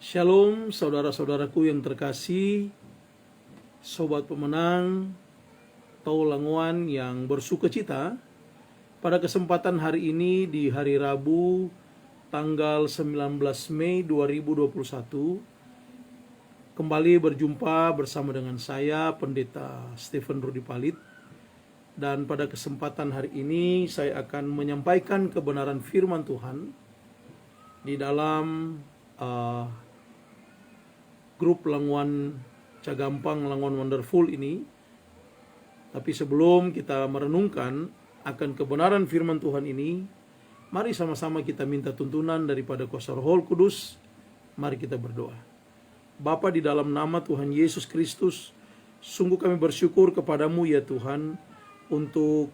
Shalom saudara-saudaraku yang terkasih, sobat pemenang, Taulanguan yang bersukacita. Pada kesempatan hari ini di hari Rabu tanggal 19 Mei 2021, kembali berjumpa bersama dengan saya Pendeta Stephen Rudi Palit. Dan pada kesempatan hari ini saya akan menyampaikan kebenaran firman Tuhan di dalam grup Languan Cagampang, Languan Wonderful ini. Tapi sebelum kita merenungkan akan kebenaran firman Tuhan ini, mari sama-sama kita minta tuntunan daripada kuasa Roh Kudus. Mari kita berdoa. Bapa, di dalam nama Tuhan Yesus Kristus, sungguh kami bersyukur kepadamu ya Tuhan, untuk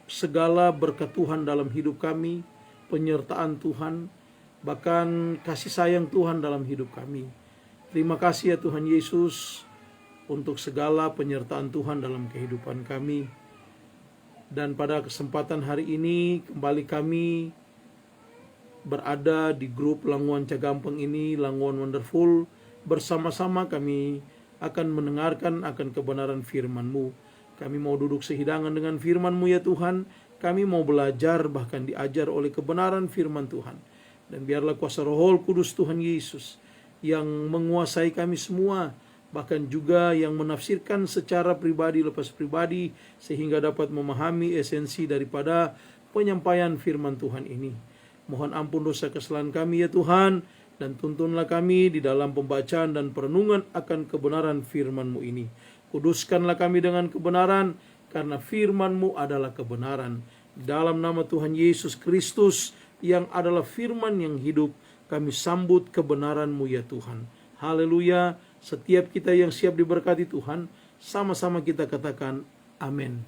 segala berkat Tuhan dalam hidup kami, penyertaan Tuhan, bahkan kasih sayang Tuhan dalam hidup kami. Terima kasih ya Tuhan Yesus untuk segala penyertaan Tuhan dalam kehidupan kami. Dan pada kesempatan hari ini kembali kami berada di grup Languan Cagampang ini, Languan Wonderful. Bersama-sama kami akan mendengarkan akan kebenaran firman-Mu. Kami mau duduk sehidangan dengan firman-Mu ya Tuhan. Kami mau belajar bahkan diajar oleh kebenaran firman Tuhan. Dan biarlah kuasa Roh Kudus Tuhan Yesus yang menguasai kami semua, bahkan juga yang menafsirkan secara pribadi lepas pribadi, sehingga dapat memahami esensi daripada penyampaian firman Tuhan ini. Mohon ampun dosa kesalahan kami ya Tuhan, dan tuntunlah kami di dalam pembacaan dan perenungan akan kebenaran firman-Mu ini. Kuduskanlah kami dengan kebenaran, karena firman-Mu adalah kebenaran. Dalam nama Tuhan Yesus Kristus yang adalah firman yang hidup, kami sambut kebenaran-Mu ya Tuhan. Haleluya. Setiap kita yang siap diberkati Tuhan, sama-sama kita katakan amin.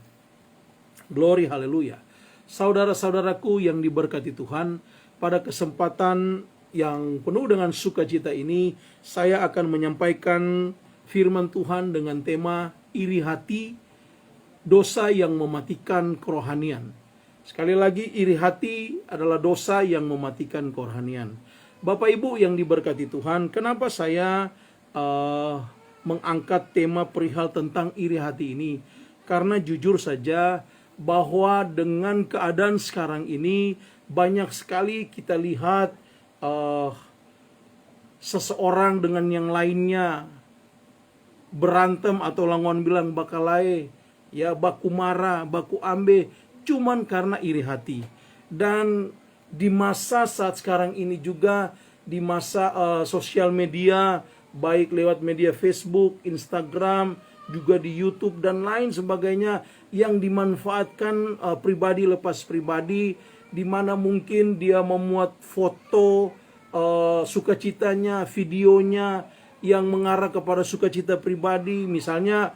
Glory, haleluya. Saudara-saudaraku yang diberkati Tuhan, pada kesempatan yang penuh dengan sukacita ini, saya akan menyampaikan firman Tuhan dengan tema iri hati, dosa yang mematikan kerohanian. Sekali lagi, iri hati adalah dosa yang mematikan kerohanian. Bapak Ibu yang diberkati Tuhan, kenapa saya mengangkat tema perihal tentang iri hati ini? Karena jujur saja bahwa dengan keadaan sekarang ini, banyak sekali kita lihat seseorang dengan yang lainnya berantem, atau Languan bilang bakalae, ya, baku marah, baku ambe, cuman karena iri hati. Dan di masa saat sekarang ini juga, di masa sosial media, baik lewat media Facebook, Instagram, juga di YouTube dan lain sebagainya, yang dimanfaatkan pribadi lepas pribadi, di mana mungkin dia memuat foto sukacitanya, videonya yang mengarah kepada sukacita pribadi, misalnya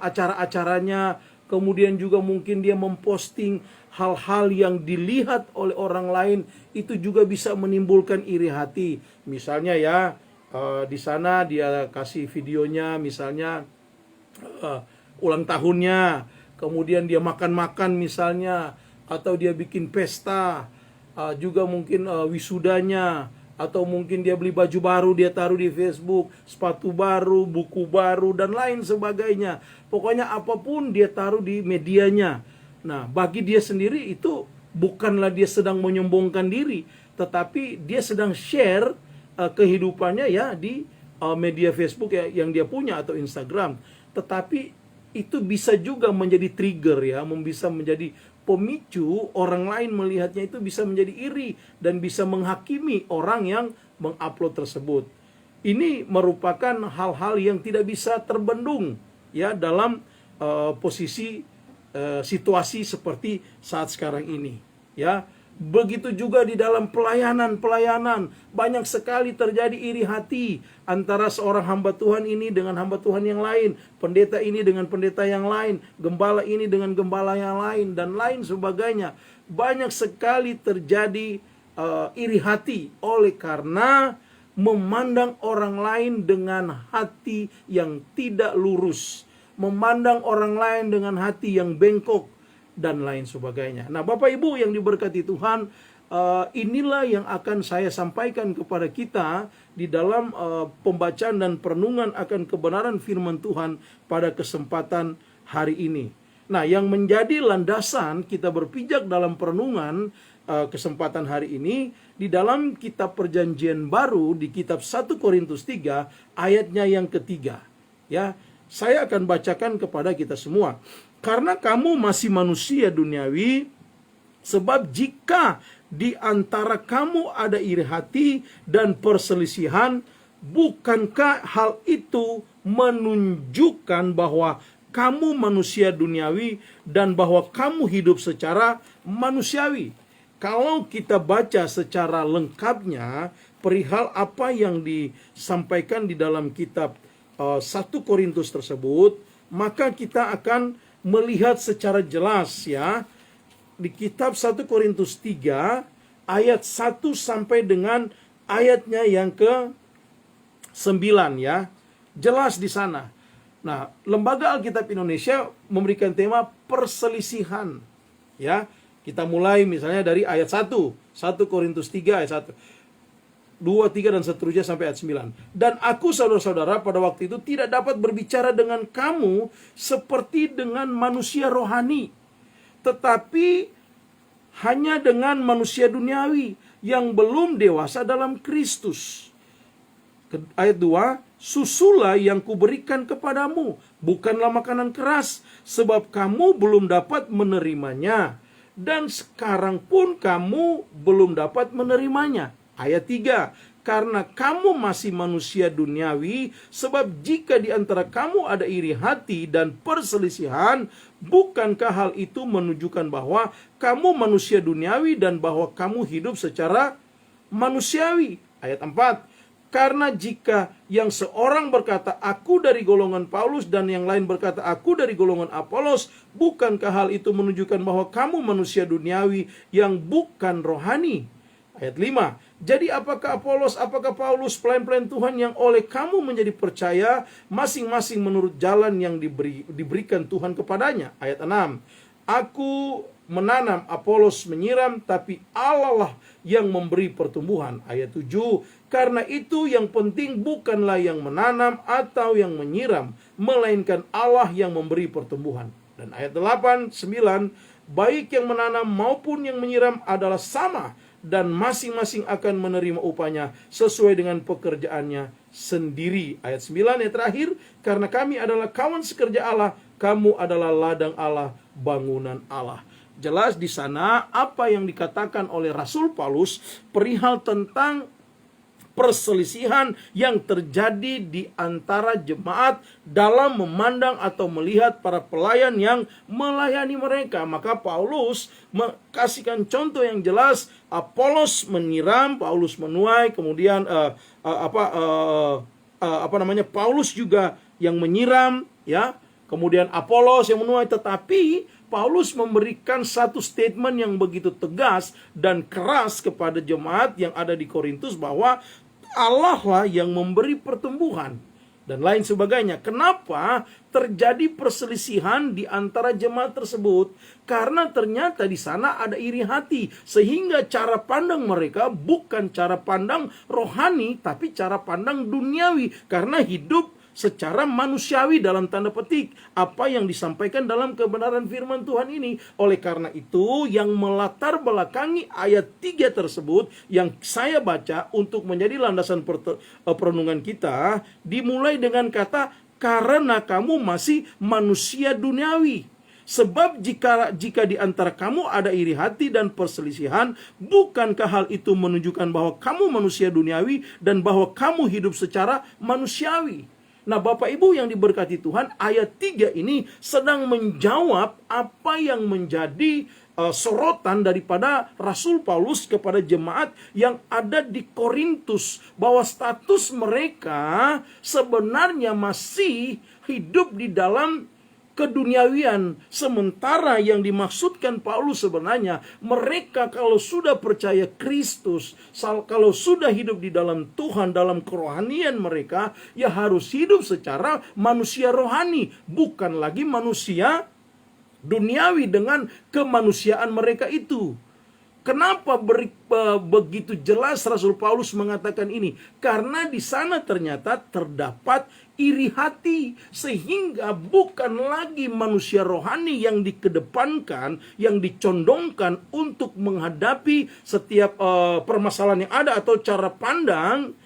acara-acaranya. Kemudian juga mungkin dia memposting hal-hal yang dilihat oleh orang lain, itu juga bisa menimbulkan iri hati. Misalnya ya, di sana dia kasih videonya, misalnya ulang tahunnya, kemudian dia makan-makan misalnya, atau dia bikin pesta, juga mungkin wisudanya, atau mungkin dia beli baju baru, dia taruh di Facebook, sepatu baru, buku baru, dan lain sebagainya. Pokoknya apapun dia taruh di medianya. Nah, bagi dia sendiri itu bukanlah dia sedang menyombongkan diri, tetapi dia sedang share kehidupannya ya di media Facebook yang dia punya, atau Instagram. Tetapi itu bisa juga menjadi trigger ya, bisa menjadi pemicu orang lain melihatnya, itu bisa menjadi iri dan bisa menghakimi orang yang mengupload tersebut. Ini merupakan hal-hal yang tidak bisa terbendung ya dalam posisi situasi seperti saat sekarang ini ya. Begitu juga di dalam pelayanan banyak sekali terjadi iri hati antara seorang hamba Tuhan ini dengan hamba Tuhan yang lain, pendeta ini dengan pendeta yang lain, gembala ini dengan gembala yang lain, dan lain sebagainya. Banyak sekali terjadi iri hati oleh karena memandang orang lain dengan hati yang tidak lurus, memandang orang lain dengan hati yang bengkok, dan lain sebagainya. Nah, Bapak Ibu yang diberkati Tuhan, inilah yang akan saya sampaikan kepada kita di dalam pembacaan dan perenungan akan kebenaran firman Tuhan pada kesempatan hari ini. Nah, yang menjadi landasan kita berpijak dalam perenungan kesempatan hari ini di dalam kitab Perjanjian Baru di kitab 1 Korintus 3 ayatnya yang ketiga. Ya, saya akan bacakan kepada kita semua. Karena kamu masih manusia duniawi, sebab jika di antara kamu ada iri hati dan perselisihan, bukankah hal itu menunjukkan bahwa kamu manusia duniawi dan bahwa kamu hidup secara manusiawi? Kalau kita baca secara lengkapnya perihal apa yang disampaikan di dalam kitab 1 Korintus tersebut, maka kita akan melihat secara jelas ya di kitab 1 Korintus 3 ayat 1 sampai dengan ayatnya yang ke-9 ya. Jelas di sana. Nah, Lembaga Alkitab Indonesia memberikan tema perselisihan ya. Kita mulai misalnya dari ayat 1 Korintus 3 ayat 1, 2, 3 dan seterusnya sampai ayat 9. Dan aku saudara-saudara pada waktu itu tidak dapat berbicara dengan kamu seperti dengan manusia rohani, tetapi hanya dengan manusia duniawi yang belum dewasa dalam Kristus. Ayat 2, susulah yang kuberikan kepadamu, bukanlah makanan keras, sebab kamu belum dapat menerimanya, dan sekarang pun kamu belum dapat menerimanya. Ayat 3, karena kamu masih manusia duniawi, sebab jika di antara kamu ada iri hati dan perselisihan, bukankah hal itu menunjukkan bahwa kamu manusia duniawi dan bahwa kamu hidup secara manusiawi? Ayat 4, karena jika yang seorang berkata aku dari golongan Paulus dan yang lain berkata aku dari golongan Apolos, bukankah hal itu menunjukkan bahwa kamu manusia duniawi yang bukan rohani? Ayat 5, jadi apakah Apolos, apakah Paulus pelayan-pelayan Tuhan yang oleh kamu menjadi percaya, masing-masing menurut jalan yang diberikan Tuhan kepadanya? Ayat 6, aku menanam, Apolos menyiram, tapi Allah lah yang memberi pertumbuhan. Ayat 7, karena itu yang penting bukanlah yang menanam atau yang menyiram, melainkan Allah yang memberi pertumbuhan. Dan ayat 8, 9, baik yang menanam maupun yang menyiram adalah sama, dan masing-masing akan menerima upahnya sesuai dengan pekerjaannya sendiri. Ayat 9 yang terakhir, karena kami adalah kawan sekerja Allah, kamu adalah ladang Allah, bangunan Allah. Jelas di sana apa yang dikatakan oleh Rasul Paulus perihal tentang perselisihan yang terjadi di antara jemaat dalam memandang atau melihat para pelayan yang melayani mereka. Maka Paulus kasihkan contoh yang jelas, Apolos menyiram, Paulus menuai, kemudian Paulus juga yang menyiram ya, kemudian Apolos yang menuai, tetapi Paulus memberikan satu statement yang begitu tegas dan keras kepada jemaat yang ada di Korintus bahwa Allah lah yang memberi pertumbuhan dan lain sebagainya. Kenapa terjadi perselisihan di antara jemaat tersebut? Karena ternyata di sana ada iri hati, sehingga cara pandang mereka bukan cara pandang rohani, tapi cara pandang duniawi, karena hidup secara manusiawi dalam tanda petik apa yang disampaikan dalam kebenaran firman Tuhan ini. Oleh karena itu yang melatar belakangi ayat 3 tersebut yang saya baca untuk menjadi landasan perenungan kita dimulai dengan kata karena kamu masih manusia duniawi. Sebab jika di antara kamu ada iri hati dan perselisihan, bukankah hal itu menunjukkan bahwa kamu manusia duniawi dan bahwa kamu hidup secara manusiawi? Nah, Bapak Ibu yang diberkati Tuhan, ayat 3 ini sedang menjawab apa yang menjadi sorotan daripada Rasul Paulus kepada jemaat yang ada di Korintus, bahwa status mereka sebenarnya masih hidup di dalam keduniawian, sementara yang dimaksudkan Paulus sebenarnya mereka kalau sudah percaya Kristus, kalau sudah hidup di dalam Tuhan, dalam kerohanian mereka, ya harus hidup secara manusia rohani, bukan lagi manusia duniawi dengan kemanusiaan mereka itu. Kenapa begitu jelas Rasul Paulus mengatakan ini? Karena di sana ternyata terdapat iri hati, sehingga bukan lagi manusia rohani yang dikedepankan, yang dicondongkan untuk menghadapi setiap permasalahan yang ada atau cara pandang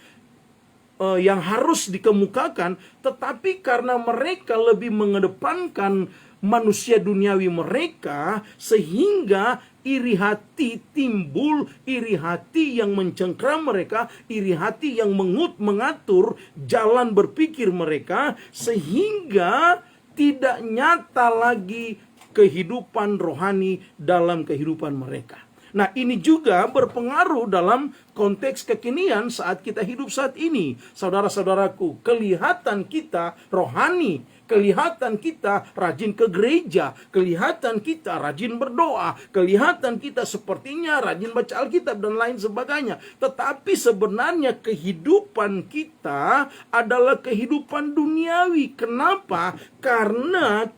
yang harus dikemukakan, tetapi karena mereka lebih mengedepankan manusia duniawi mereka, sehingga iri hati timbul, iri hati yang mencengkram mereka, iri hati yang mengatur jalan berpikir mereka, sehingga tidak nyata lagi kehidupan rohani dalam kehidupan mereka. Nah, ini juga berpengaruh dalam konteks kekinian saat kita hidup saat ini. Saudara-saudaraku, kelihatan kita rohani, kelihatan kita rajin ke gereja, kelihatan kita rajin berdoa, kelihatan kita sepertinya rajin baca Alkitab dan lain sebagainya. Tetapi sebenarnya kehidupan kita adalah kehidupan duniawi. Kenapa? Karena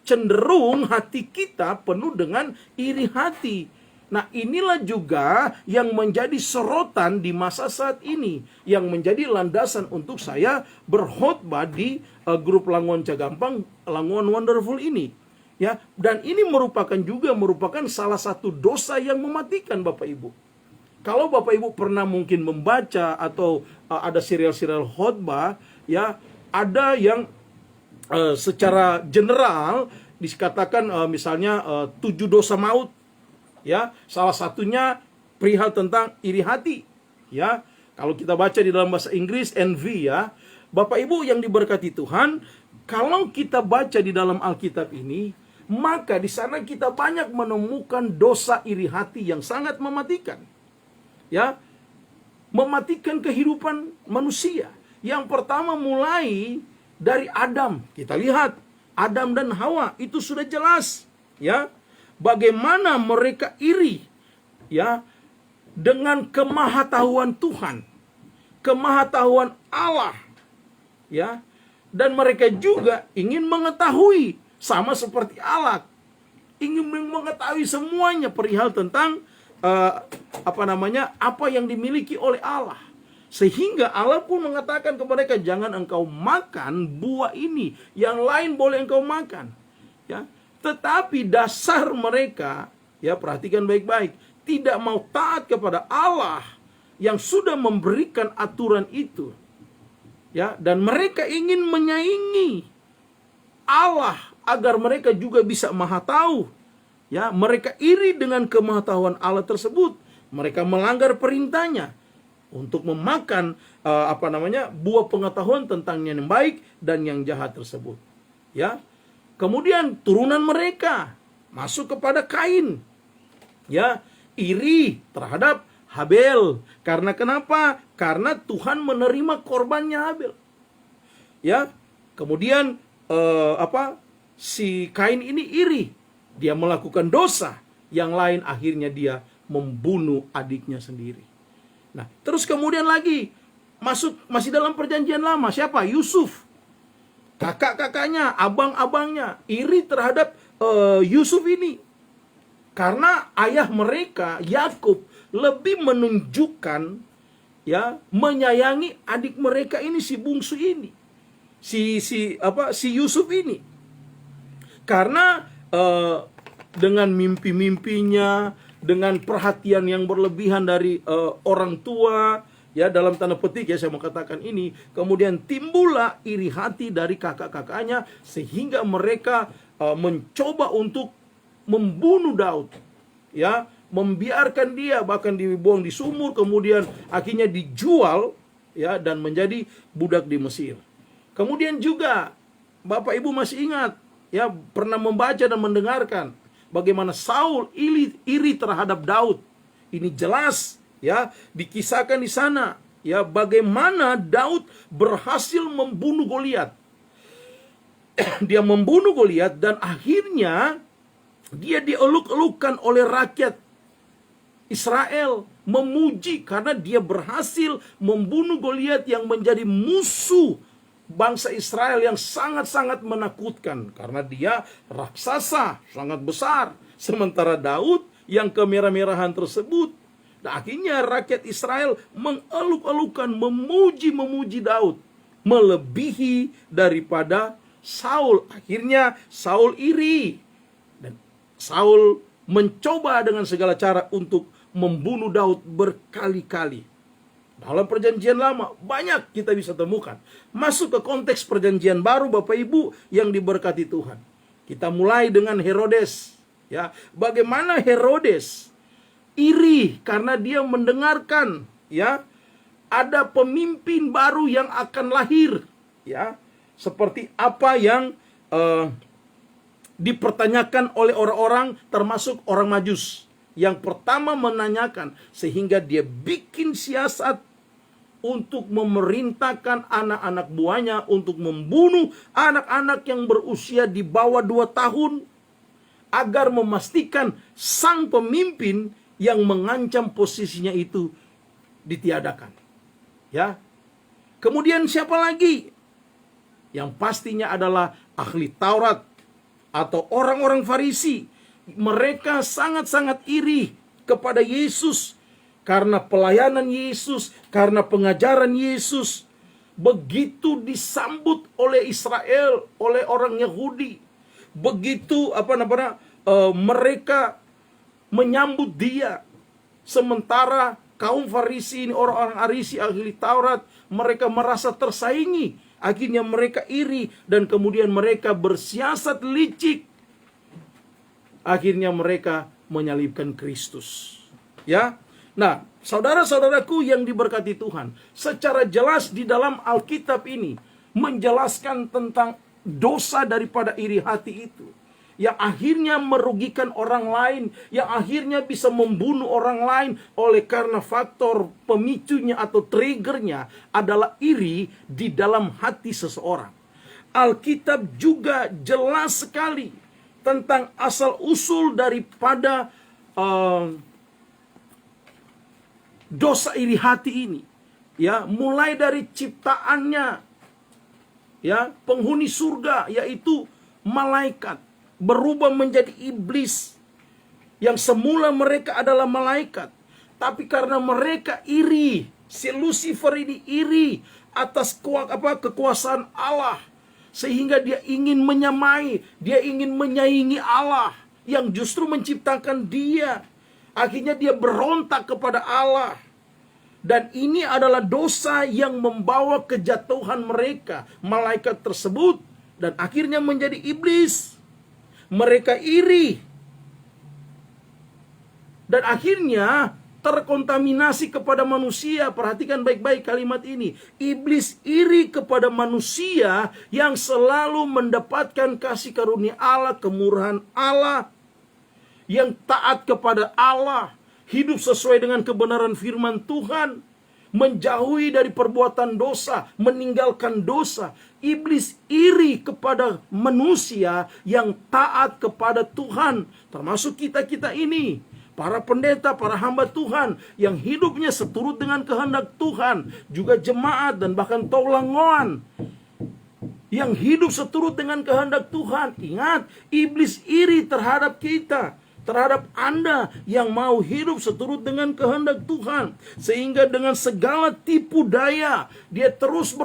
cenderung hati kita penuh dengan iri hati. Nah, inilah juga yang menjadi sorotan di masa saat ini, yang menjadi landasan untuk saya berkhotbah di grup Langon Cagampang, Langon Wonderful ini. Ya, dan ini merupakan salah satu dosa yang mematikan, Bapak Ibu. Kalau Bapak Ibu pernah mungkin membaca atau ada serial-serial khotbah, ya, ada yang secara general dikatakan misalnya 7 dosa maut. Ya, salah satunya perihal tentang iri hati. Ya, kalau kita baca di dalam bahasa Inggris envy, ya. Bapak Ibu yang diberkati Tuhan, kalau kita baca di dalam Alkitab ini, maka di sana kita banyak menemukan dosa iri hati yang sangat mematikan. Ya, mematikan kehidupan manusia. Yang pertama mulai dari Adam. Kita lihat Adam dan Hawa itu sudah jelas, ya. Bagaimana mereka iri, ya, dengan kemahatauan Tuhan, kemahatauan Allah, ya, dan mereka juga ingin mengetahui sama seperti Allah, ingin mengetahui semuanya perihal tentang apa yang dimiliki oleh Allah, sehingga Allah pun mengatakan kepada mereka, jangan engkau makan buah ini, yang lain boleh engkau makan, ya. Tetapi dasar mereka, ya, perhatikan baik-baik, tidak mau taat kepada Allah yang sudah memberikan aturan itu. Ya, dan mereka ingin menyaingi Allah agar mereka juga bisa maha tahu. Ya, mereka iri dengan kemahatauan Allah tersebut. Mereka melanggar perintahnya untuk memakan buah pengetahuan tentang yang baik dan yang jahat tersebut. Ya. Kemudian turunan mereka masuk kepada Kain. Ya, iri terhadap Habel. Karena kenapa? Karena Tuhan menerima korbannya Habel. Ya. Kemudian si Kain ini iri. Dia melakukan dosa. Yang lain akhirnya dia membunuh adiknya sendiri. Nah, terus kemudian lagi masih dalam perjanjian lama, siapa? Yusuf. Kakak-kakaknya, abang-abangnya iri terhadap Yusuf ini. Karena ayah mereka, Yakub, lebih menunjukkan, ya, menyayangi adik mereka ini, si bungsu ini. Si Yusuf ini. Karena dengan mimpi-mimpinya, dengan perhatian yang berlebihan dari orang tua, ya, dalam tanda petik, ya, saya mau katakan ini, kemudian timbullah iri hati dari kakak-kakaknya, sehingga mereka mencoba untuk membunuh Daud, ya, membiarkan dia bahkan dibuang di sumur, kemudian akhirnya dijual, ya, dan menjadi budak di Mesir. Kemudian juga Bapak Ibu masih ingat, ya, pernah membaca dan mendengarkan bagaimana Saul iri terhadap Daud. Ini jelas, ya, dikisahkan di sana, ya, bagaimana Daud berhasil membunuh Goliat. Dia membunuh Goliat dan akhirnya dia dieluk-elukan oleh rakyat Israel, memuji karena dia berhasil membunuh Goliat yang menjadi musuh bangsa Israel yang sangat-sangat menakutkan karena dia raksasa sangat besar. Sementara Daud yang kemerah-merahan tersebut. Nah, akhirnya rakyat Israel mengeluk-elukan, memuji Daud, melebihi daripada Saul. Akhirnya Saul iri, dan Saul mencoba dengan segala cara untuk membunuh Daud berkali-kali. Dalam perjanjian lama banyak kita bisa temukan. Masuk ke konteks perjanjian baru, Bapak Ibu yang diberkati Tuhan. Kita mulai dengan Herodes. Ya, bagaimana Herodes iri karena dia mendengarkan, ya, ada pemimpin baru yang akan lahir, ya, seperti apa yang dipertanyakan oleh orang-orang, termasuk orang Majus yang pertama menanyakan, sehingga dia bikin siasat untuk memerintahkan anak-anak buahnya untuk membunuh anak-anak yang berusia di bawah 2 tahun, agar memastikan sang pemimpin yang mengancam posisinya itu ditiadakan. Ya. Kemudian siapa lagi? Yang pastinya adalah ahli Taurat atau orang-orang Farisi. Mereka sangat-sangat iri kepada Yesus karena pelayanan Yesus, karena pengajaran Yesus begitu disambut oleh Israel, oleh orang Yahudi. Begitu mereka menyambut dia, sementara kaum Farisi ini, orang-orang Farisi ahli Taurat, mereka merasa tersaingi. Akhirnya mereka iri dan kemudian mereka bersiasat licik. Akhirnya mereka menyalibkan Kristus. Ya. Nah, saudara-saudaraku yang diberkati Tuhan, secara jelas di dalam Alkitab ini menjelaskan tentang dosa daripada iri hati itu, yang akhirnya merugikan orang lain, yang akhirnya bisa membunuh orang lain oleh karena faktor pemicunya atau triggernya adalah iri di dalam hati seseorang. Alkitab juga jelas sekali tentang asal-usul daripada dosa iri hati ini. Ya, mulai dari ciptaannya, ya, penghuni surga yaitu malaikat berubah menjadi iblis, yang semula mereka adalah malaikat, tapi karena mereka iri, si Lucifer ini iri atas kekuasaan Allah, sehingga dia ingin menyamai, dia ingin menyaingi Allah yang justru menciptakan dia. Akhirnya dia berontak kepada Allah. Dan ini adalah dosa yang membawa kejatuhan mereka, malaikat tersebut, dan akhirnya menjadi iblis. Mereka iri. Dan akhirnya terkontaminasi kepada manusia. Perhatikan baik-baik kalimat ini. Iblis iri kepada manusia yang selalu mendapatkan kasih karunia Allah, kemurahan Allah, yang taat kepada Allah, hidup sesuai dengan kebenaran firman Tuhan, menjauhi dari perbuatan dosa, meninggalkan dosa. Iblis iri kepada manusia yang taat kepada Tuhan, termasuk kita-kita ini, para pendeta, para hamba Tuhan yang hidupnya seturut dengan kehendak Tuhan, juga jemaat dan bahkan taulangoan yang hidup seturut dengan kehendak Tuhan. Ingat, iblis iri terhadap kita, terhadap Anda yang mau hidup seturut dengan kehendak Tuhan. Sehingga dengan segala tipu daya, dia terus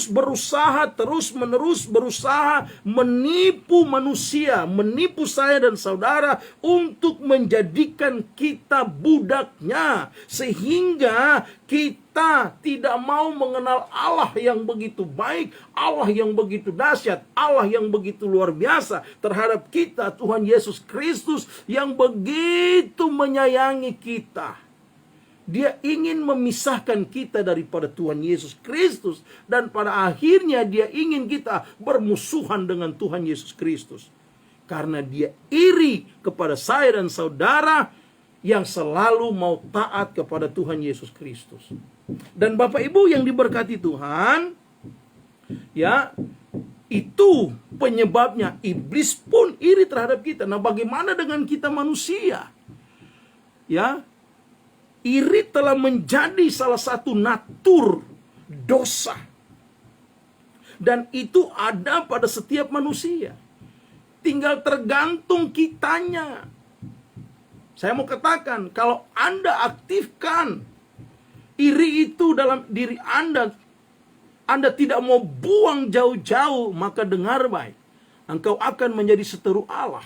berusaha, terus-menerus berusaha menipu manusia, menipu saya dan saudara untuk menjadikan kita budaknya. Sehingga kita tidak mau mengenal Allah yang begitu baik, Allah yang begitu dahsyat, Allah yang begitu luar biasa terhadap kita, Tuhan Yesus Kristus yang begitu menyayangi kita. Dia ingin memisahkan kita daripada Tuhan Yesus Kristus, dan pada akhirnya dia ingin kita bermusuhan dengan Tuhan Yesus Kristus. Karena dia iri kepada saya dan saudara yang selalu mau taat kepada Tuhan Yesus Kristus. Dan Bapak Ibu yang diberkati Tuhan, ya, itu penyebabnya iblis pun iri terhadap kita. Nah, bagaimana dengan kita manusia? Ya, iri telah menjadi salah satu natur dosa. Dan itu ada pada setiap manusia. Tinggal tergantung kitanya. Saya mau katakan, kalau Anda aktifkan iri itu dalam diri Anda tidak mau buang jauh-jauh, maka dengar baik. Engkau akan menjadi seteru Allah.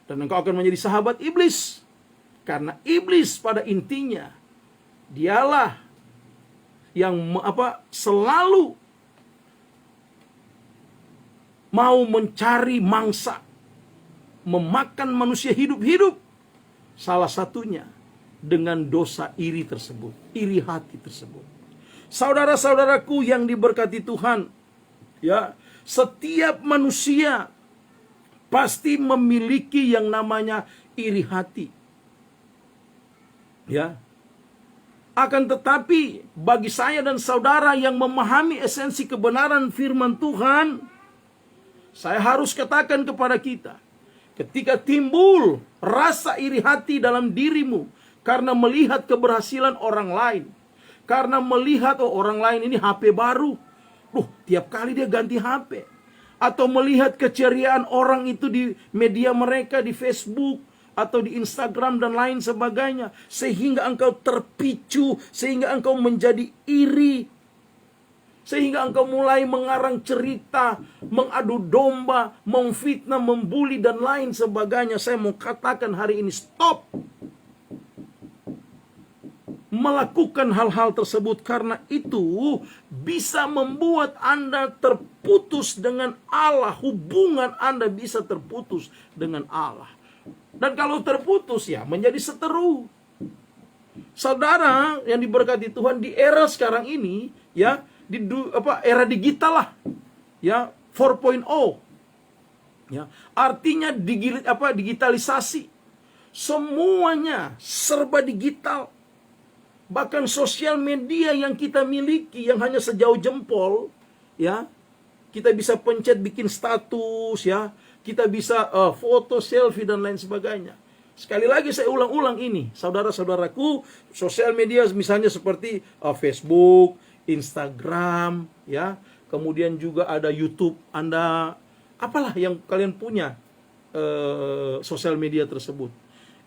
Dan engkau akan menjadi sahabat iblis. Karena iblis pada intinya, dialah yang selalu mau mencari mangsa, memakan manusia hidup-hidup. Salah satunya dengan dosa iri tersebut, iri hati tersebut. Saudara-saudaraku yang diberkati Tuhan, ya, setiap manusia pasti memiliki yang namanya iri hati. Ya. Akan tetapi bagi saya dan saudara yang memahami esensi kebenaran firman Tuhan, saya harus katakan kepada kita, ketika timbul rasa iri hati dalam dirimu karena melihat keberhasilan orang lain, karena melihat orang lain ini HP baru, tiap kali dia ganti HP, atau melihat keceriaan orang itu di media mereka, di Facebook atau di Instagram dan lain sebagainya, sehingga engkau terpicu, sehingga engkau menjadi iri, sehingga engkau mulai mengarang cerita, mengadu domba, memfitnah, membuli dan lain sebagainya. Saya mau katakan hari ini, stop melakukan hal-hal tersebut, karena itu bisa membuat Anda terputus dengan Allah. Hubungan Anda bisa terputus dengan Allah. Dan kalau terputus, ya menjadi seteru. Saudara yang diberkati Tuhan, di era sekarang ini, ya, era digital lah, ya, 4.0, ya, artinya digitalisasi, semuanya serba digital. Bahkan sosial media yang kita miliki yang hanya sejauh jempol, ya, kita bisa pencet bikin status, ya, kita bisa foto, selfie dan lain sebagainya. Sekali lagi saya ulang-ulang ini, saudara-saudaraku, sosial media misalnya seperti Facebook, Instagram, ya, kemudian juga ada YouTube, Anda, apalah yang kalian punya sosial media tersebut.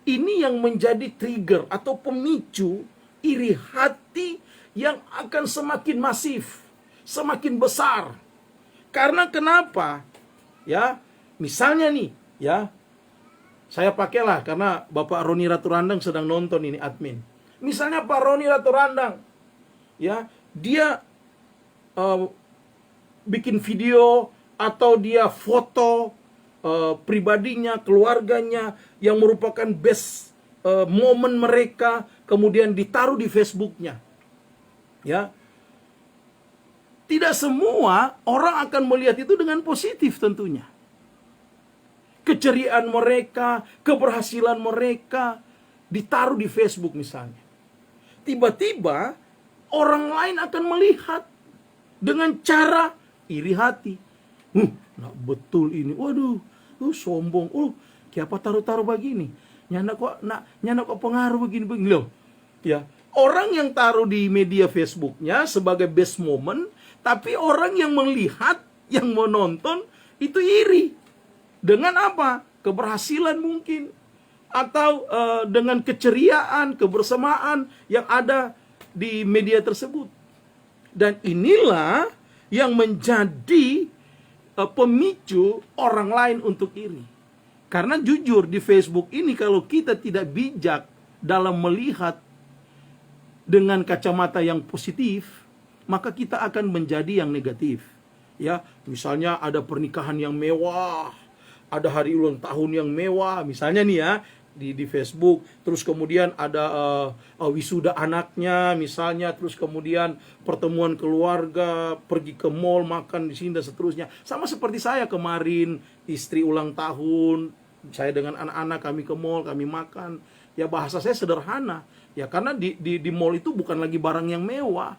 Ini yang menjadi trigger atau pemicu iri hati yang akan semakin masif, semakin besar. Karena kenapa? Ya, misalnya nih, ya, saya pakailah karena Bapak Roni Raturandang sedang nonton ini, admin. Misalnya Pak Roni Raturandang, ya, dia bikin video atau dia foto pribadinya, keluarganya yang merupakan best momen mereka, kemudian ditaruh di Facebooknya, ya. Tidak semua orang akan melihat itu dengan positif tentunya. Keceriaan mereka, keberhasilan mereka ditaruh di Facebook misalnya. Tiba-tiba orang lain akan melihat dengan cara iri hati. Nah betul ini, waduh, sombong, siapa taruh-taruh begini, nyana kok pengaruh begini loh, ya. Orang yang taruh di media Facebooknya sebagai best moment, tapi orang yang melihat, yang menonton itu iri. Dengan apa? Keberhasilan mungkin, atau dengan keceriaan, kebersamaan yang ada di media tersebut. Dan inilah yang menjadi pemicu orang lain untuk iri. Karena jujur di Facebook ini, kalau kita tidak bijak dalam melihat dengan kacamata yang positif, maka kita akan menjadi yang negatif. Ya, misalnya ada pernikahan yang mewah, ada hari ulang tahun yang mewah, misalnya nih ya, di Facebook, terus kemudian ada wisuda anaknya misalnya, terus kemudian pertemuan keluarga, pergi ke mall, makan di sini dan seterusnya. Sama seperti saya kemarin, istri ulang tahun, saya dengan anak-anak kami ke mall, kami makan. Ya bahasa saya sederhana, ya karena di mall itu bukan lagi barang yang mewah.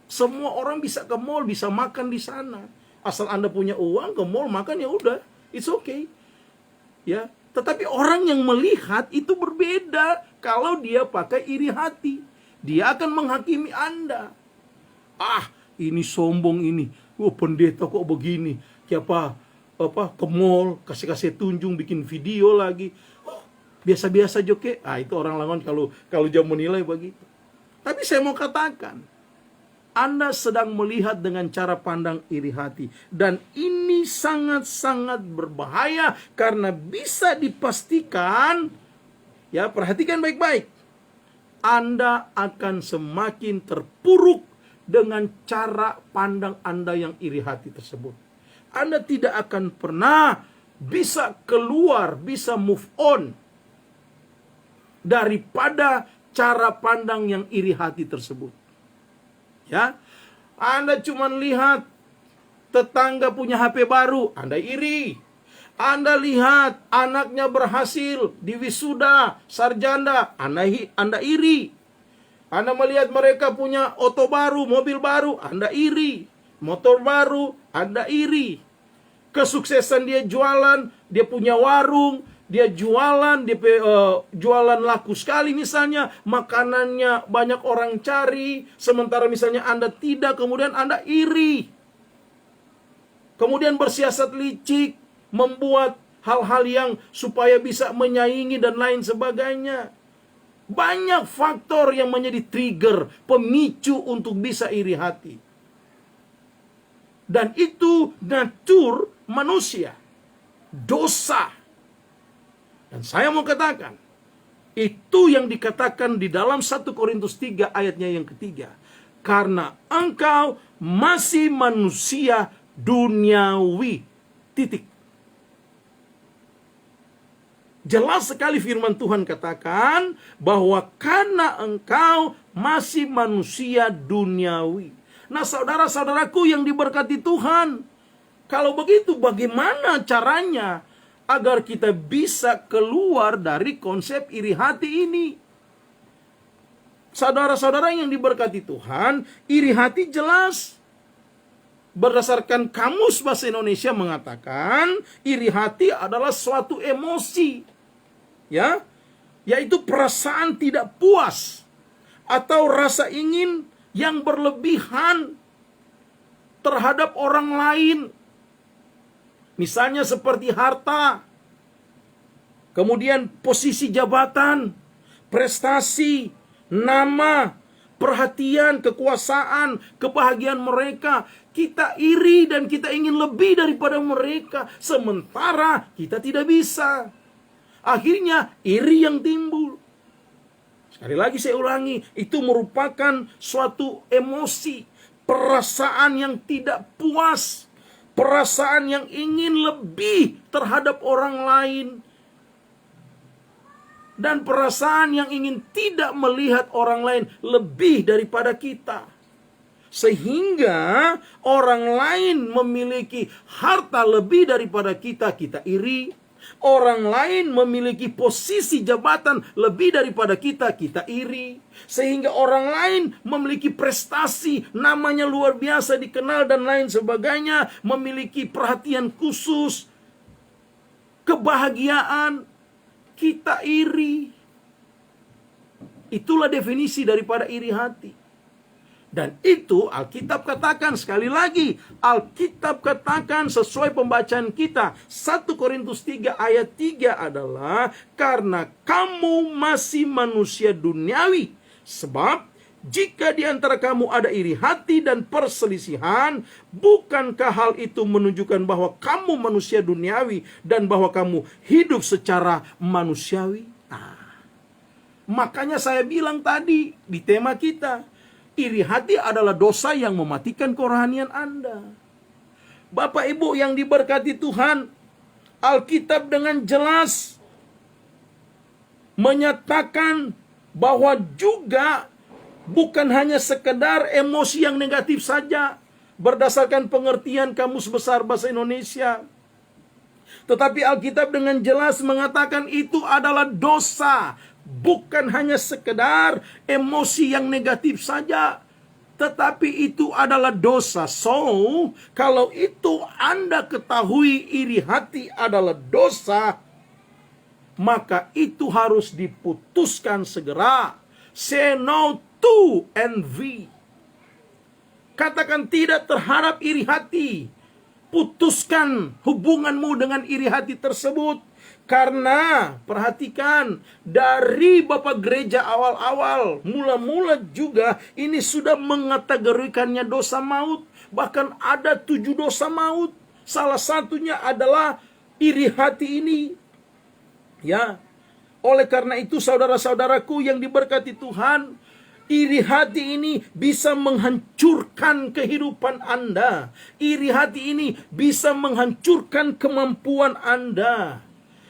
Semua orang bisa ke mall, bisa makan di sana. Asal Anda punya uang, ke mall makan, ya udah, it's okay. Ya, tetapi orang yang melihat itu berbeda kalau dia pakai iri hati. Dia akan menghakimi Anda. Ini sombong ini. Pendeta kok begini. Siapa ke mall, kasih tunjung, bikin video lagi. biasa-biasa joke. Itu orang Langon kalau jam menilai begitu. Tapi saya mau katakan, Anda sedang melihat dengan cara pandang iri hati. Dan ini sangat-sangat berbahaya karena bisa dipastikan, ya perhatikan baik-baik, Anda akan semakin terpuruk dengan cara pandang Anda yang iri hati tersebut. Anda tidak akan pernah bisa keluar, bisa move on daripada cara pandang yang iri hati tersebut. Ya, Anda cuma lihat tetangga punya HP baru, Anda iri. Anda lihat anaknya berhasil di wisuda, sarjana, Anda iri. Anda melihat mereka punya oto baru, mobil baru, Anda iri. Motor baru, Anda iri. Kesuksesan dia jualan, dia punya warung, dia jualan, jualan laku sekali misalnya, makanannya banyak orang cari, sementara misalnya Anda tidak, kemudian Anda iri. Kemudian bersiasat licik, membuat hal-hal yang supaya bisa menyaingi dan lain sebagainya. Banyak faktor yang menjadi trigger, pemicu untuk bisa iri hati. Dan itu natur manusia, dosa. Dan saya mau katakan, itu yang dikatakan di dalam 1 Korintus 3 ayatnya yang ketiga. Karena engkau masih manusia duniawi. Titik. Jelas sekali firman Tuhan katakan bahwa karena engkau masih manusia duniawi. Nah, saudara-saudaraku yang diberkati Tuhan, kalau begitu bagaimana caranya agar kita bisa keluar dari konsep iri hati ini? Saudara-saudara yang diberkati Tuhan, iri hati jelas. Berdasarkan Kamus Bahasa Indonesia mengatakan, iri hati adalah suatu emosi. Ya, yaitu perasaan tidak puas atau rasa ingin yang berlebihan terhadap orang lain. Misalnya seperti harta, kemudian posisi jabatan, prestasi, nama, perhatian, kekuasaan, kebahagiaan mereka. Kita iri dan kita ingin lebih daripada mereka, sementara kita tidak bisa. Akhirnya iri yang timbul. Sekali lagi saya ulangi, itu merupakan suatu emosi, perasaan yang tidak puas, perasaan yang ingin lebih terhadap orang lain, dan perasaan yang ingin tidak melihat orang lain lebih daripada kita. Sehingga orang lain memiliki harta lebih daripada kita, kita iri. Orang lain memiliki posisi jabatan lebih daripada kita, kita iri. Sehingga orang lain memiliki prestasi, namanya luar biasa dikenal dan lain sebagainya, memiliki perhatian khusus, kebahagiaan, kita iri. Itulah definisi daripada iri hati. Dan itu Alkitab katakan, sekali lagi, Alkitab katakan sesuai pembacaan kita, 1 Korintus 3 ayat 3 adalah, karena kamu masih manusia duniawi. Sebab jika di antara kamu ada iri hati dan perselisihan, bukankah hal itu menunjukkan bahwa kamu manusia duniawi dan bahwa kamu hidup secara manusiawi? Makanya saya bilang tadi di tema kita, iri hati adalah dosa yang mematikan kerohanian Anda. Bapak Ibu yang diberkati Tuhan, Alkitab dengan jelas menyatakan bahwa juga bukan hanya sekedar emosi yang negatif saja berdasarkan pengertian Kamus Besar Bahasa Indonesia. Tetapi Alkitab dengan jelas mengatakan itu adalah dosa. Bukan hanya sekedar emosi yang negatif saja, tetapi itu adalah dosa. So, kalau itu Anda ketahui iri hati adalah dosa, maka itu harus diputuskan segera. Say no to envy. Katakan tidak terhadap iri hati. Putuskan hubunganmu dengan iri hati tersebut. Karena perhatikan, dari Bapak Gereja awal-awal, mula-mula juga ini sudah mengategorikannya dosa maut. Bahkan ada 7 dosa maut. Salah satunya adalah iri hati ini. Ya, oleh karena itu saudara-saudaraku yang diberkati Tuhan, iri hati ini bisa menghancurkan kehidupan Anda. Iri hati ini bisa menghancurkan kemampuan Anda.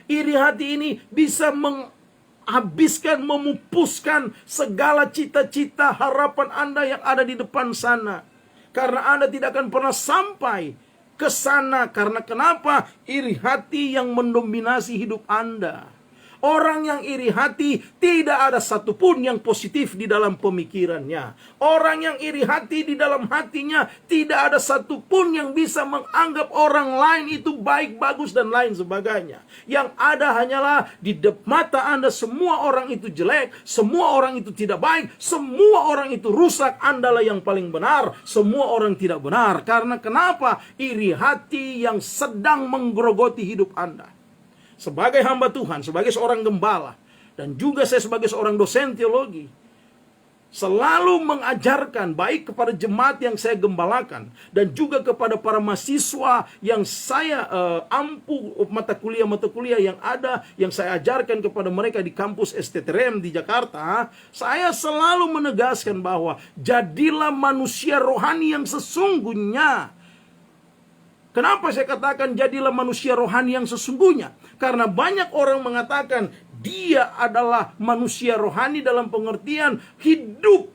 Iri hati ini bisa menghabiskan, memupuskan segala cita-cita harapan Anda yang ada di depan sana. Karena Anda tidak akan pernah sampai ke sana. Karena kenapa? Iri hati yang mendominasi hidup Anda. Orang yang iri hati tidak ada satupun yang positif di dalam pemikirannya. Orang yang iri hati di dalam hatinya tidak ada satupun yang bisa menganggap orang lain itu baik, bagus, dan lain sebagainya. Yang ada hanyalah di mata Anda semua orang itu jelek, semua orang itu tidak baik, semua orang itu rusak, Andalah yang paling benar, semua orang tidak benar. Karena kenapa? Iri hati yang sedang menggerogoti hidup Anda. Sebagai hamba Tuhan, sebagai seorang gembala, dan juga saya sebagai seorang dosen teologi, selalu mengajarkan baik kepada jemaat yang saya gembalakan, dan juga kepada para mahasiswa yang saya ampu mata kuliah yang ada, yang saya ajarkan kepada mereka di kampus STTRM di Jakarta. Saya selalu menegaskan bahwa jadilah manusia rohani yang sesungguhnya. Kenapa saya katakan jadilah manusia rohani yang sesungguhnya? Karena banyak orang mengatakan dia adalah manusia rohani dalam pengertian hidup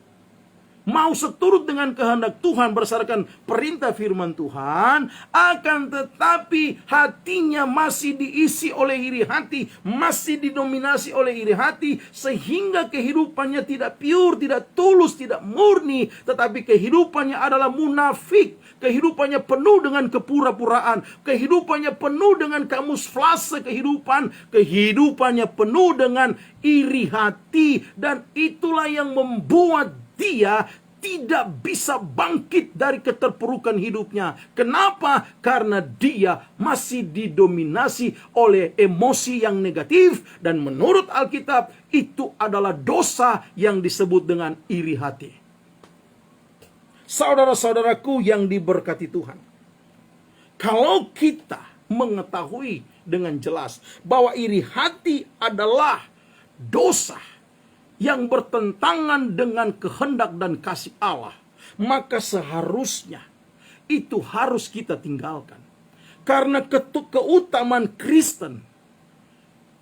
mau seturut dengan kehendak Tuhan berdasarkan perintah firman Tuhan, akan tetapi hatinya masih diisi oleh iri hati, masih didominasi oleh iri hati, sehingga kehidupannya tidak pure, tidak tulus, tidak murni, tetapi kehidupannya adalah munafik. Kehidupannya penuh dengan kepura-puraan, kehidupannya penuh dengan kamuflase kehidupan, kehidupannya penuh dengan iri hati, dan itulah yang membuat dia tidak bisa bangkit dari keterpurukan hidupnya. Kenapa? Karena dia masih didominasi oleh emosi yang negatif, dan menurut Alkitab itu adalah dosa yang disebut dengan iri hati. Saudara-saudaraku yang diberkati Tuhan, kalau kita mengetahui dengan jelas bahwa iri hati adalah dosa yang bertentangan dengan kehendak dan kasih Allah, maka seharusnya itu harus kita tinggalkan. Karena keutamaan Kristen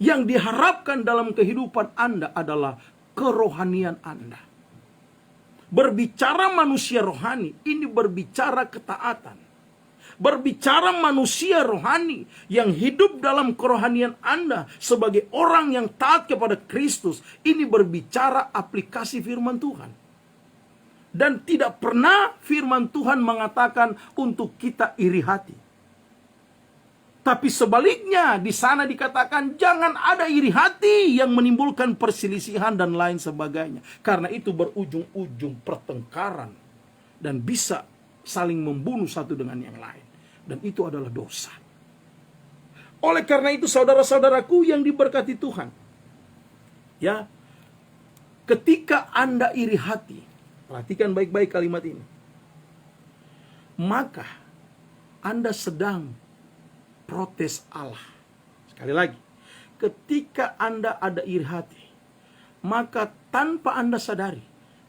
yang diharapkan dalam kehidupan Anda adalah kerohanian Anda. Berbicara manusia rohani, ini berbicara ketaatan. Berbicara manusia rohani yang hidup dalam kerohanian Anda sebagai orang yang taat kepada Kristus, ini berbicara aplikasi firman Tuhan. Dan tidak pernah firman Tuhan mengatakan untuk kita iri hati. Tapi sebaliknya, di sana dikatakan jangan ada iri hati yang menimbulkan perselisihan dan lain sebagainya. Karena itu berujung-ujung pertengkaran dan bisa saling membunuh satu dengan yang lain. Dan itu adalah dosa. Oleh karena itu saudara-saudaraku yang diberkati Tuhan, ya, ketika Anda iri hati, perhatikan baik-baik kalimat ini, maka Anda sedang protes Allah. Sekali lagi, ketika Anda ada iri hati, maka tanpa Anda sadari,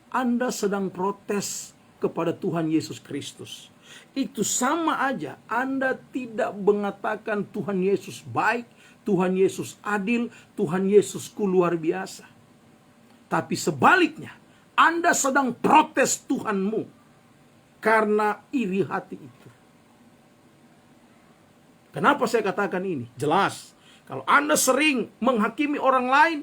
Anda sedang protes kepada Tuhan Yesus Kristus. Itu sama aja Anda tidak mengatakan Tuhan Yesus baik, Tuhan Yesus adil, Tuhan Yesusku luar biasa. Tapi sebaliknya, Anda sedang protes Tuhanmu karena iri hati itu. Kenapa saya katakan ini? Jelas, kalau Anda sering menghakimi orang lain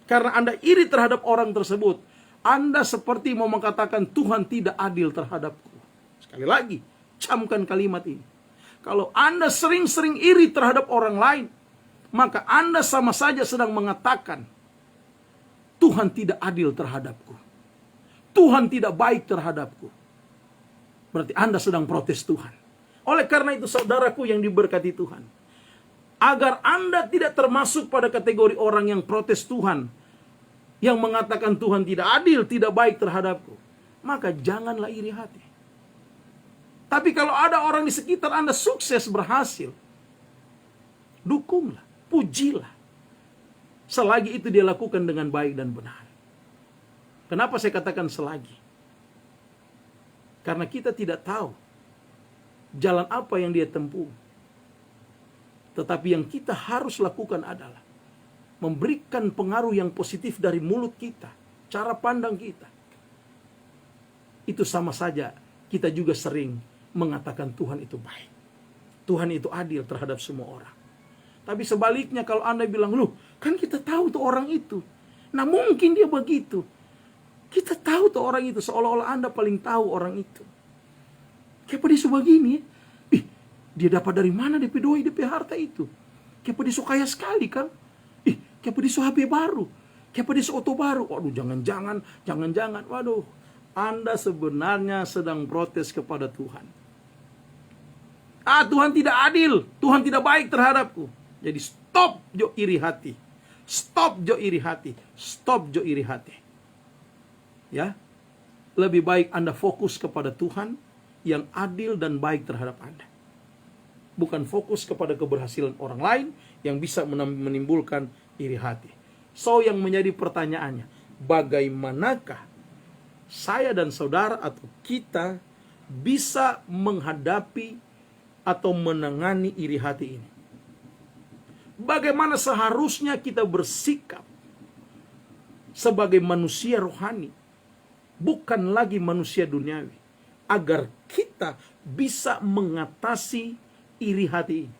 karena Anda iri terhadap orang tersebut, Anda seperti mau mengatakan Tuhan tidak adil terhadapku. Sekali lagi, camkan kalimat ini. Kalau Anda sering-sering iri terhadap orang lain, maka Anda sama saja sedang mengatakan Tuhan tidak adil terhadapku, Tuhan tidak baik terhadapku. Berarti Anda sedang protes Tuhan. Oleh karena itu saudaraku yang diberkati Tuhan, Agar Anda tidak termasuk pada kategori orang yang protes Tuhan, yang mengatakan Tuhan tidak adil, tidak baik terhadapku, maka janganlah iri hati. Tapi kalau ada orang di sekitar Anda sukses, berhasil, dukunglah, pujilah, selagi itu dia lakukan dengan baik dan benar. Kenapa saya katakan selagi? Karena kita tidak tahu jalan apa yang dia tempuh. Tetapi yang kita harus lakukan adalah memberikan pengaruh yang positif dari mulut kita, cara pandang kita. Itu sama saja kita juga sering mengatakan Tuhan itu baik, Tuhan itu adil terhadap semua orang. Tapi sebaliknya kalau Anda bilang, loh kan kita tahu tuh orang itu, nah mungkin dia begitu. Kita tahu tuh orang itu, seolah-olah Anda paling tahu orang itu. Kenapa dia sebegini? Dia dapat dari mana DP doi, DP harta itu? Kenapa dia so kaya sekali kan? Kenapa dia so HP baru? Kenapa dia so oto baru? Waduh, jangan-jangan. Waduh, Anda sebenarnya sedang protes kepada Tuhan. Tuhan tidak adil, Tuhan tidak baik terhadapku. Jadi stop jo iri hati. Stop jo iri hati. Stop jo iri hati. Ya. Lebih baik Anda fokus kepada Tuhan yang adil dan baik terhadap Anda. Bukan fokus kepada keberhasilan orang lain yang bisa menimbulkan iri hati. So yang menjadi pertanyaannya, bagaimanakah saya dan saudara atau kita bisa menghadapi atau menangani iri hati ini? Bagaimana seharusnya kita bersikap sebagai manusia rohani, bukan lagi manusia duniawi, agar kita bisa mengatasi iri hati ini.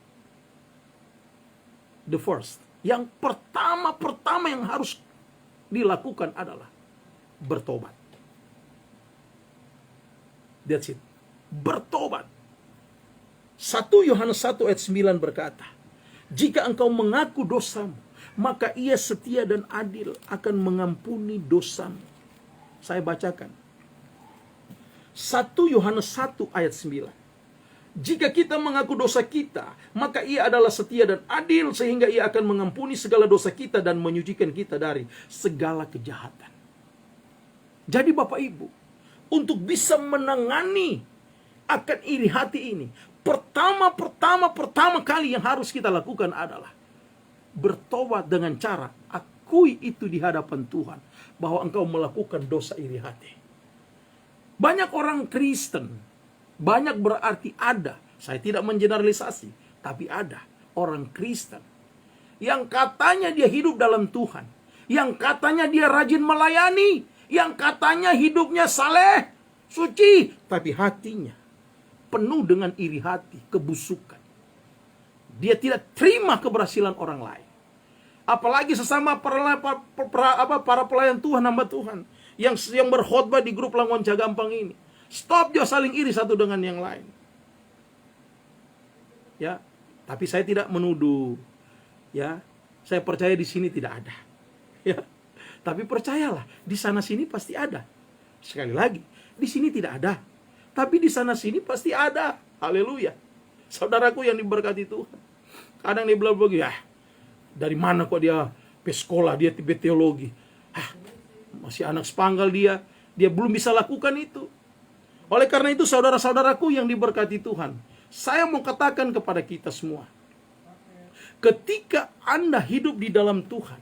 The first, yang pertama yang harus dilakukan adalah bertobat. That's it. Bertobat. 1 Yohanes 1 ayat 9 berkata, jika engkau mengaku dosamu, maka ia setia dan adil akan mengampuni dosamu. Saya bacakan. 1 Yohanes 1 ayat 9. Jika kita mengaku dosa kita, maka ia adalah setia dan adil sehingga ia akan mengampuni segala dosa kita dan menyucikan kita dari segala kejahatan. Jadi Bapak Ibu, untuk bisa menangani akan iri hati ini, pertama kali yang harus kita lakukan adalah bertobat dengan cara akui itu di hadapan Tuhan, bahwa engkau melakukan dosa iri hati. Banyak orang Kristen, banyak berarti ada, saya tidak mengeneralisasi, tapi ada orang Kristen yang katanya dia hidup dalam Tuhan, yang katanya dia rajin melayani, yang katanya hidupnya saleh, suci, tapi hatinya penuh dengan iri hati, kebusukan. Dia tidak terima keberhasilan orang lain. Apalagi sesama para pelayan Tuhan, hamba Tuhan yang berkhotbah di grup Langon Cagampang ini. Stop jo saling iri satu dengan yang lain. Ya, tapi saya tidak menuduh. Ya, saya percaya di sini tidak ada. Ya, tapi percayalah, di sana sini pasti ada. Sekali lagi, di sini tidak ada, tapi di sana sini pasti ada. Haleluya. Saudaraku yang diberkati Tuhan. Kadang dia bilang begini, dari mana kok dia sekolah, dia teologi. Masih anak sepanggal dia belum bisa lakukan itu. Oleh karena itu saudara-saudaraku yang diberkati Tuhan, saya mau katakan kepada kita semua, ketika Anda hidup di dalam Tuhan,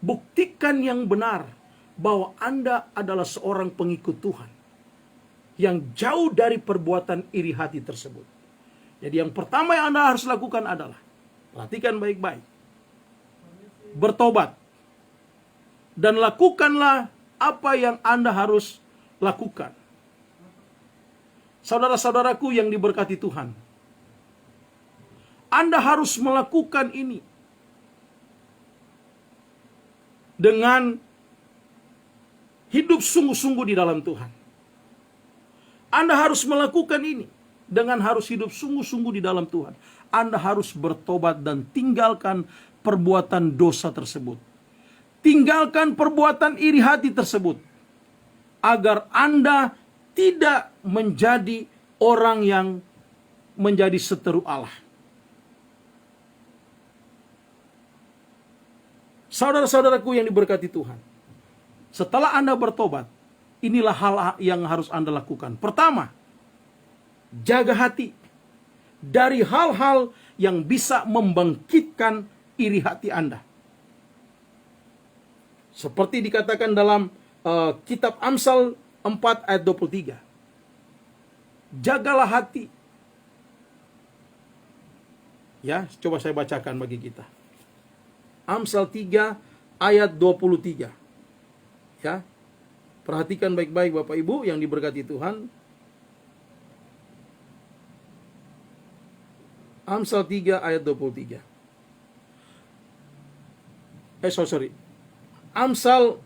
buktikan yang benar bahwa Anda adalah seorang pengikut Tuhan yang jauh dari perbuatan iri hati tersebut. Jadi yang pertama yang Anda harus lakukan adalah, perhatikan baik-baik, bertobat, dan lakukanlah apa yang Anda harus lakukan. Saudara-saudaraku yang diberkati Tuhan, Anda harus melakukan ini dengan hidup sungguh-sungguh di dalam Tuhan. Anda harus melakukan ini dengan harus hidup sungguh-sungguh di dalam Tuhan. Anda harus bertobat dan tinggalkan perbuatan dosa tersebut. Tinggalkan perbuatan iri hati tersebut, agar Anda tidak menjadi orang yang menjadi seteru Allah. Saudara-saudaraku yang diberkati Tuhan, setelah Anda bertobat, inilah hal yang harus Anda lakukan. Pertama, jaga hati dari hal-hal yang bisa membangkitkan iri hati Anda. Seperti dikatakan dalam kitab Amsal 4 ayat 23. Jagalah hati. Ya, coba saya bacakan bagi kita. Amsal 3 ayat 23. Ya. Perhatikan baik-baik Bapak Ibu yang diberkati Tuhan. Amsal 3 ayat 23. Amsal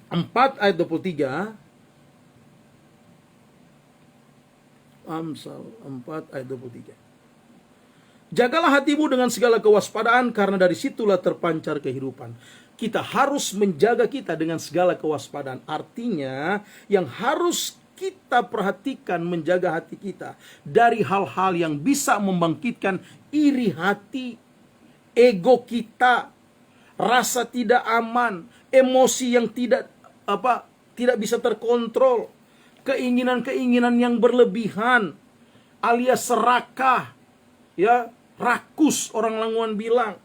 4 ayat 23. Amsal 4 ayat 23. Jagalah hatimu dengan segala kewaspadaan, karena dari situlah terpancar kehidupan. Kita harus menjaga kita dengan segala kewaspadaan. Artinya, yang harus kita perhatikan menjaga hati kita dari hal-hal yang bisa membangkitkan iri hati, ego kita, rasa tidak aman, emosi yang tidak bisa terkontrol, keinginan-keinginan yang berlebihan, alias serakah, ya, rakus orang Lamongan bilang.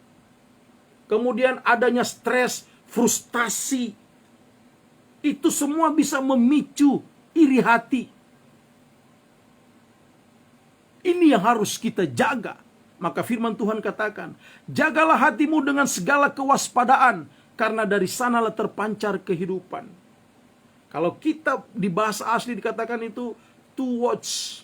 Kemudian adanya stres, frustasi. Itu semua bisa memicu iri hati. Ini yang harus kita jaga. Maka firman Tuhan katakan, jagalah hatimu dengan segala kewaspadaan, karena dari sanalah terpancar kehidupan. Kalau kita di bahasa asli dikatakan itu to watch.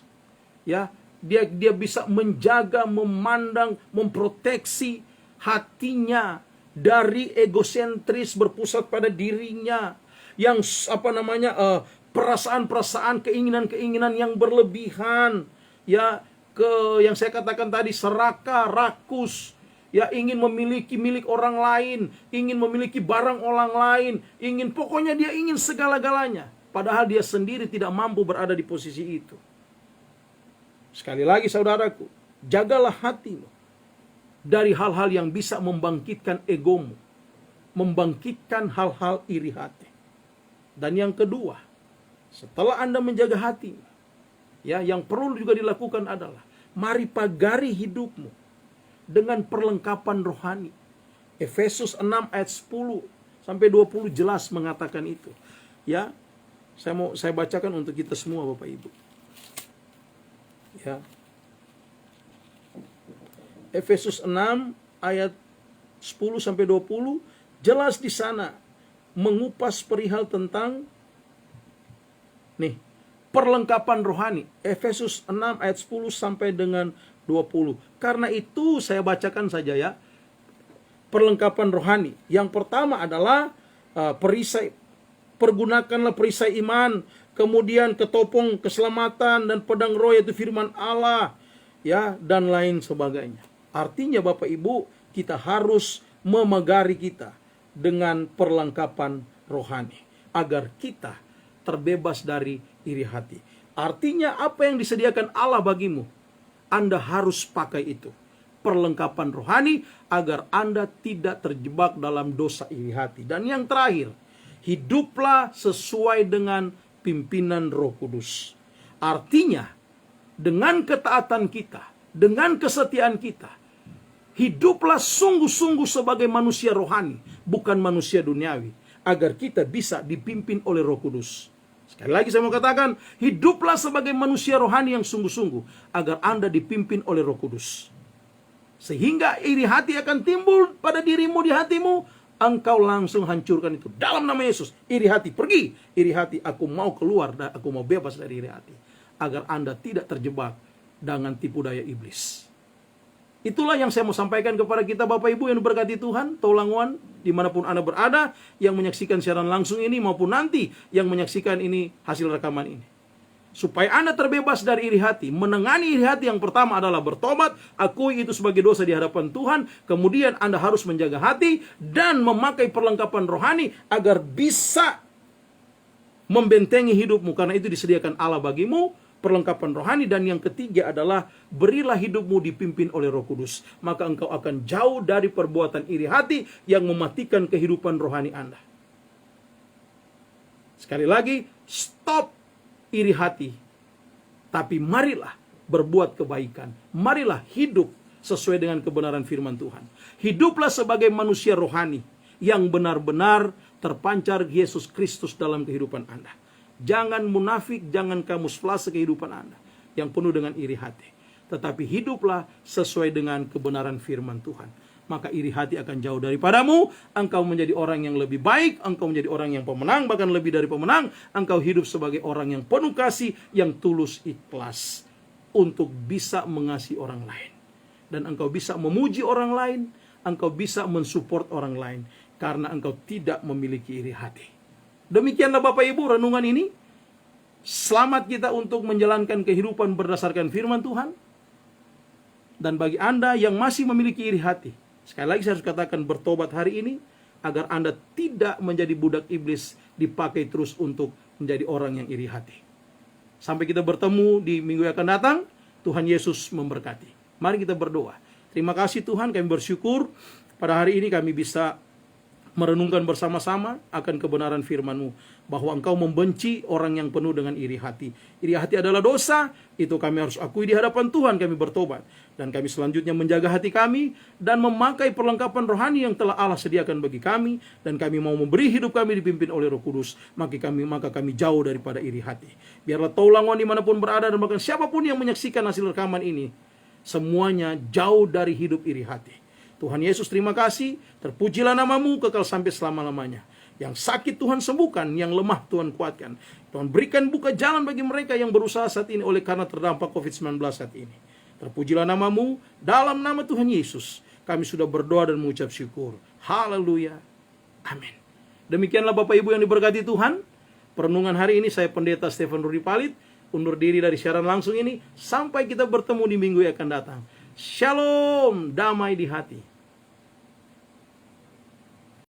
Ya, dia bisa menjaga, memandang, memproteksi hatinya dari egosentris, berpusat pada dirinya, yang perasaan-perasaan, keinginan-keinginan yang berlebihan, ya, yang saya katakan tadi, serakah, rakus, ya, ingin memiliki milik orang lain, ingin memiliki barang orang lain, pokoknya dia ingin segala-galanya, padahal dia sendiri tidak mampu berada di posisi itu. Sekali lagi saudaraku, jagalah hatimu dari hal-hal yang bisa membangkitkan egomu, membangkitkan hal-hal iri hati. Dan yang kedua, setelah Anda menjaga hati, ya, yang perlu juga dilakukan adalah mari pagari hidupmu dengan perlengkapan rohani. Efesus 6 ayat 10 sampai 20 jelas mengatakan itu. Ya, saya bacakan untuk kita semua Bapak Ibu. Ya. Efesus 6 ayat 10 sampai 20 jelas di sana mengupas perihal tentang perlengkapan rohani. Efesus 6 ayat 10 sampai dengan 20. Karena itu saya bacakan saja ya. Perlengkapan rohani. Yang pertama adalah perisai. Pergunakanlah perisai iman, kemudian ketopong keselamatan dan pedang roh yaitu firman Allah, ya, dan lain sebagainya. Artinya Bapak Ibu, kita harus memegari kita dengan perlengkapan rohani agar kita terbebas dari iri hati. Artinya apa yang disediakan Allah bagimu, Anda harus pakai itu. Perlengkapan rohani agar Anda tidak terjebak dalam dosa iri hati. Dan yang terakhir, hiduplah sesuai dengan pimpinan Roh Kudus. Artinya, dengan ketaatan kita, dengan kesetiaan kita, hiduplah sungguh-sungguh sebagai manusia rohani, bukan manusia duniawi, agar kita bisa dipimpin oleh Roh Kudus. Sekali lagi saya mau katakan, hiduplah sebagai manusia rohani yang sungguh-sungguh, agar Anda dipimpin oleh Roh Kudus. Sehingga iri hati akan timbul pada dirimu, di hatimu, engkau langsung hancurkan itu. Dalam nama Yesus, iri hati pergi. Iri hati, aku mau keluar dan aku mau bebas dari iri hati. Agar Anda tidak terjebak dengan tipu daya iblis. Itulah yang saya mau sampaikan kepada kita Bapak Ibu yang diberkati Tuhan, Taulanguan, dimanapun Anda berada, yang menyaksikan siaran langsung ini maupun nanti yang menyaksikan ini hasil rekaman ini. Supaya Anda terbebas dari iri hati. Menangani iri hati yang pertama adalah bertobat, akui itu sebagai dosa di hadapan Tuhan. Kemudian Anda harus menjaga hati dan memakai perlengkapan rohani agar bisa membentengi hidupmu. Karena itu disediakan Allah bagimu. perlengkapan rohani. Dan yang ketiga adalah berilah hidupmu dipimpin oleh Roh Kudus. Maka engkau akan jauh dari perbuatan iri hati yang mematikan kehidupan rohani Anda. Sekali lagi, stop iri hati. Tapi marilah berbuat kebaikan. Marilah hidup sesuai dengan kebenaran firman Tuhan. Hiduplah sebagai manusia rohani yang benar-benar terpancar Yesus Kristus dalam kehidupan Anda. Jangan munafik, jangan kamuflase kehidupan Anda yang penuh dengan iri hati. Tetapi hiduplah sesuai dengan kebenaran firman Tuhan. Maka iri hati akan jauh daripadamu. Engkau menjadi orang yang lebih baik. Engkau menjadi orang yang pemenang, bahkan lebih dari pemenang. Engkau hidup sebagai orang yang penuh kasih, yang tulus ikhlas untuk bisa mengasihi orang lain. Dan engkau bisa memuji orang lain. Engkau bisa mensupport orang lain. Karena engkau tidak memiliki iri hati. Demikianlah Bapak Ibu renungan ini. Selamat kita untuk menjalankan kehidupan berdasarkan firman Tuhan. Dan bagi Anda yang masih memiliki iri hati, sekali lagi saya harus katakan bertobat hari ini, agar Anda tidak menjadi budak iblis, dipakai terus untuk menjadi orang yang iri hati. Sampai kita bertemu di minggu yang akan datang, Tuhan Yesus memberkati. Mari kita berdoa. Terima kasih Tuhan, kami bersyukur pada hari ini kami bisa merenungkan bersama-sama akan kebenaran firman-Mu, bahwa Engkau membenci orang yang penuh dengan iri hati. Iri hati adalah dosa, itu kami harus akui di hadapan Tuhan, kami bertobat. Dan kami selanjutnya menjaga hati kami, dan memakai perlengkapan rohani yang telah Allah sediakan bagi kami, dan kami mau memberi hidup kami dipimpin oleh Roh Kudus, maka kami jauh daripada iri hati. Biarlah Taulangon dimanapun berada, dan bahkan siapapun yang menyaksikan hasil rekaman ini, semuanya jauh dari hidup iri hati. Tuhan Yesus terima kasih, terpujilah nama-Mu kekal sampai selama-lamanya. Yang sakit Tuhan sembuhkan, yang lemah Tuhan kuatkan. Tuhan berikan buka jalan bagi mereka yang berusaha saat ini oleh karena terdampak COVID-19 saat ini. Terpujilah nama-Mu, dalam nama Tuhan Yesus kami sudah berdoa dan mengucap syukur. Haleluya. Amin. Demikianlah Bapak Ibu yang diberkati Tuhan. Perenungan hari ini saya Pendeta Stephen Rudi Palit undur diri dari siaran langsung ini. Sampai kita bertemu di minggu yang akan datang. Shalom, damai di hati.